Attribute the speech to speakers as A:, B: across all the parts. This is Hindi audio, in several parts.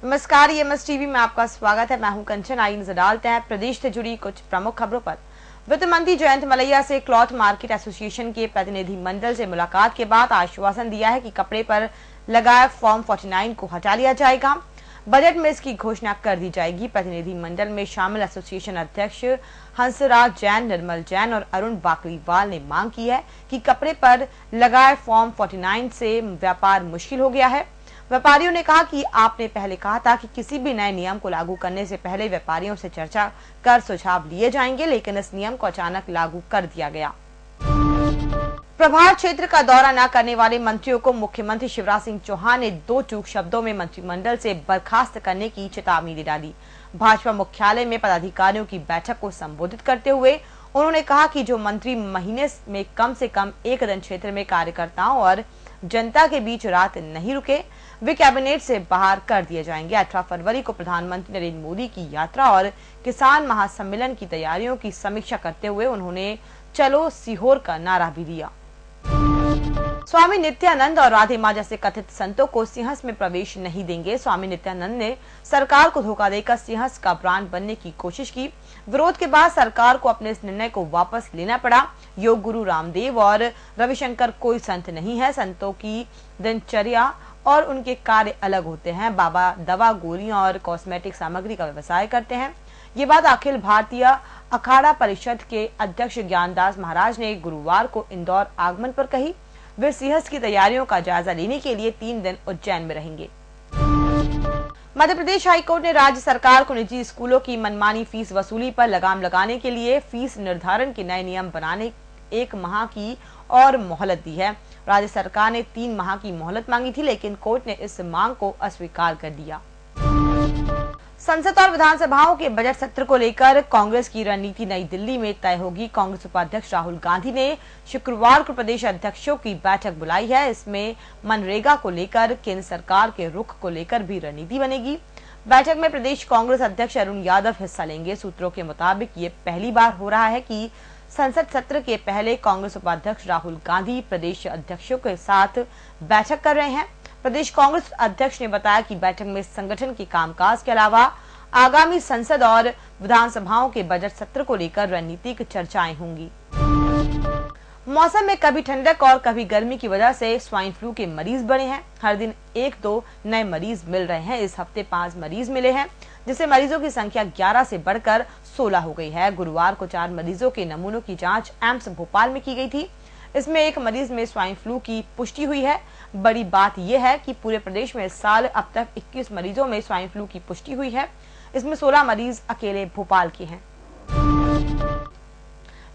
A: नमस्कार, EMS टीवी में आपका स्वागत है। मैं हूं कंचन। आइए नजर डालते हैं प्रदेश से जुड़ी कुछ प्रमुख खबरों पर। वित्त मंत्री जयंत मलैया से क्लॉथ मार्केट एसोसिएशन के प्रतिनिधि मंडल से मुलाकात के बाद आश्वासन दिया है कि कपड़े पर लगाए फॉर्म 49 को हटा लिया जाएगा। बजट में इसकी घोषणा कर दी जाएगी। प्रतिनिधि मंडल में शामिल एसोसिएशन अध्यक्ष हंसराज जैन, निर्मल जैन और अरुण बाकरीवाल ने मांग की है कि कपड़े पर लगाए फॉर्म 49 से व्यापार मुश्किल हो गया है। व्यापारियों ने कहा कि आपने पहले कहा था कि किसी भी नए नियम को लागू करने से पहले व्यापारियों से चर्चा कर सुझाव लिए जाएंगे, लेकिन इस नियम को अचानक लागू कर दिया गया। प्रभार क्षेत्र का दौरा न करने वाले मंत्रियों को मुख्यमंत्री शिवराज सिंह चौहान ने दो चूक शब्दों में मंत्रिमंडल से बर्खास्त करने की चेतावनी दे डाली। भाजपा मुख्यालय में पदाधिकारियों की बैठक को संबोधित करते हुए उन्होंने कहा कि जो मंत्री महीने में कम से कम एक दिन क्षेत्र में कार्यकर्ताओं और जनता के बीच रात नहीं रुके, वे कैबिनेट से बाहर कर दिए जाएंगे। 18 फरवरी को प्रधानमंत्री नरेंद्र मोदी की यात्रा और किसान महासम्मेलन की तैयारियों की समीक्षा करते हुए उन्होंने चलो सीहोर का नारा भी दिया। स्वामी नित्यानंद और राधे मां जैसे कथित संतों को सिंहस्थ में प्रवेश नहीं देंगे। स्वामी नित्यानंद ने सरकार को धोखा देकर सिंहस्थ का ब्रांड बनने की कोशिश की। विरोध के बाद सरकार को अपने इस निर्णय को वापस लेना पड़ा। योग गुरु रामदेव और रविशंकर कोई संत नहीं है। संतों की दिनचर्या और उनके कार्य अलग होते हैं। बाबा दवा, गोलियां और कॉस्मेटिक सामग्री का व्यवसाय करते हैं। ये बात अखिल भारतीय अखाड़ा परिषद के अध्यक्ष ज्ञानदास महाराज ने गुरुवार को इंदौर आगमन पर कही। वे सिंहस्थ की तैयारियों का जायजा लेने के लिए 3 दिन उज्जैन में रहेंगे। मध्य प्रदेश हाईकोर्ट ने राज्य सरकार को निजी स्कूलों की मनमानी फीस वसूली पर लगाम लगाने के लिए फीस निर्धारण के नए नियम बनाने 1 माह की और मोहलत दी है। राज्य सरकार ने 3 माह की मोहलत मांगी थी, लेकिन कोर्ट ने इस मांग को अस्वीकार कर दिया। संसद और विधानसभाओं के बजट सत्र को लेकर कांग्रेस की रणनीति नई दिल्ली में तय होगी। कांग्रेस उपाध्यक्ष राहुल गांधी ने शुक्रवार को प्रदेश अध्यक्षों की बैठक बुलाई है। इसमें मनरेगा को लेकर केंद्र सरकार के रुख को लेकर भी रणनीति बनेगी। बैठक में प्रदेश कांग्रेस अध्यक्ष अरुण यादव हिस्सा लेंगे। सूत्रों के मुताबिक ये पहली बार हो रहा है कि संसद सत्र के पहले कांग्रेस उपाध्यक्ष राहुल गांधी प्रदेश अध्यक्षों के साथ बैठक कर रहे हैं। प्रदेश कांग्रेस अध्यक्ष ने बताया कि बैठक में संगठन के कामकाज के अलावा आगामी संसद और विधानसभाओं के बजट सत्र को लेकर रणनीतिक चर्चाएं होंगी। मौसम में कभी ठंडक और कभी गर्मी की वजह से स्वाइन फ्लू के मरीज बढ़े हैं। हर दिन 1-2 नए मरीज मिल रहे हैं। इस हफ्ते 5 मरीज मिले हैं, जिससे मरीजों की संख्या 11 से बढ़कर 16 हो गई है। गुरुवार को 4 मरीजों के नमूनों की जांच एम्स भोपाल में की गई थी। इसमें 1 मरीज में स्वाइन फ्लू की पुष्टि हुई है। बड़ी बात यह है कि पूरे प्रदेश में इस साल अब तक 21 मरीजों में स्वाइन फ्लू की पुष्टि हुई है। इसमें 16 मरीज अकेले भोपाल के हैं।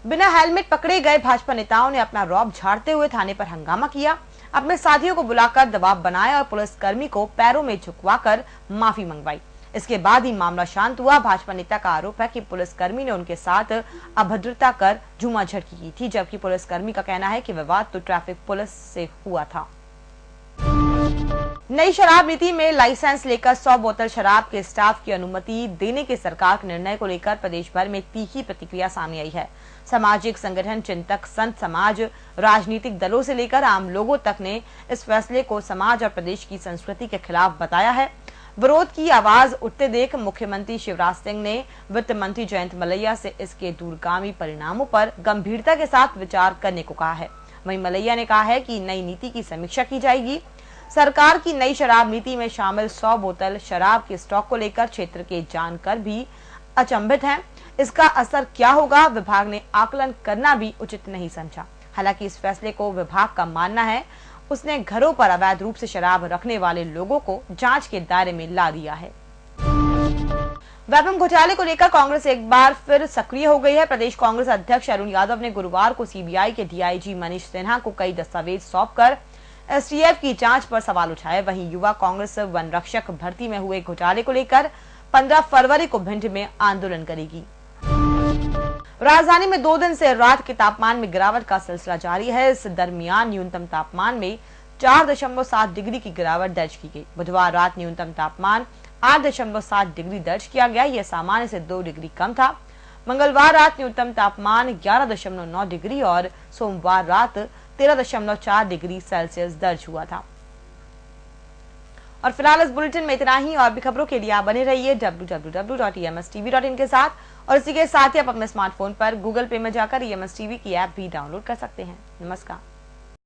A: बिना हेलमेट पकड़े गए भाजपा नेताओं ने अपना रौब झाड़ते हुए थाने पर हंगामा किया। अपने साथियों को बुलाकर दबाव बनाया और पुलिसकर्मी को पैरों में झुकवाकर माफी मंगवाई। इसके बाद ही मामला शांत हुआ। भाजपा नेता का आरोप है कि पुलिसकर्मी ने उनके साथ अभद्रता कर झूमाझटकी की थी, जबकि पुलिसकर्मी का कहना है कि विवाद तो ट्रैफिक पुलिस से हुआ था। नई शराब नीति में लाइसेंस लेकर 100 बोतल शराब के स्टाफ की अनुमति देने के सरकार के निर्णय को लेकर प्रदेश भर में तीखी प्रतिक्रिया सामने आई है। सामाजिक संगठन, चिंतक, संत समाज, राजनीतिक दलों से लेकर आम लोगों तक ने इस फैसले को समाज और प्रदेश की संस्कृति के खिलाफ बताया है। विरोध की आवाज उठते देख मुख्यमंत्री शिवराज सिंह ने वित्त मंत्री जयंत मलैया से इसके दूरगामी परिणामों पर गंभीरता के साथ विचार करने को कहा है। वहीं मलैया ने कहा है कि नई नीति की समीक्षा की जाएगी। सरकार की नई शराब नीति में शामिल 100 बोतल शराब के स्टॉक को लेकर क्षेत्र के जानकर भी अचंभित हैं। इसका असर क्या होगा, विभाग ने आकलन करना भी उचित नहीं समझा। हालांकि इस फैसले को विभाग का मानना है उसने घरों पर अवैध रूप से शराब रखने वाले लोगों को जांच के दायरे में ला दिया है। वैभव घोटाले को लेकर कांग्रेस एक बार फिर सक्रिय हो गई है। प्रदेश कांग्रेस अध्यक्ष अरुण यादव ने गुरुवार को सीबीआई के डीआईजी मनीष सिन्हा को कई दस्तावेज सौंपकर एसटीएफ की जांच पर सवाल उठाए। वहीं युवा कांग्रेस वन रक्षक भर्ती में हुए घोटाले को लेकर 15 फरवरी को भिंड में आंदोलन करेगी। राजधानी में 2 दिन से रात के तापमान में गिरावट का सिलसिला जारी है। इस दरमियान न्यूनतम तापमान में 4.7 डिग्री की गिरावट दर्ज की गई। बुधवार रात न्यूनतम तापमान 8.7 डिग्री दर्ज किया गया। यह सामान्य से 2 डिग्री कम था। मंगलवार रात न्यूनतम तापमान 11.9 डिग्री और सोमवार रात 13.4 डिग्री सेल्सियस दर्ज हुआ था। और फिलहाल इस बुलेटिन में इतना ही। और भी खबरों के लिए आप बने रहिए www.emstv.in के साथ, और इसी के साथ ही आप अपने स्मार्टफोन पर गूगल पे में जाकर EMS TV की ऐप भी डाउनलोड कर सकते हैं। नमस्कार।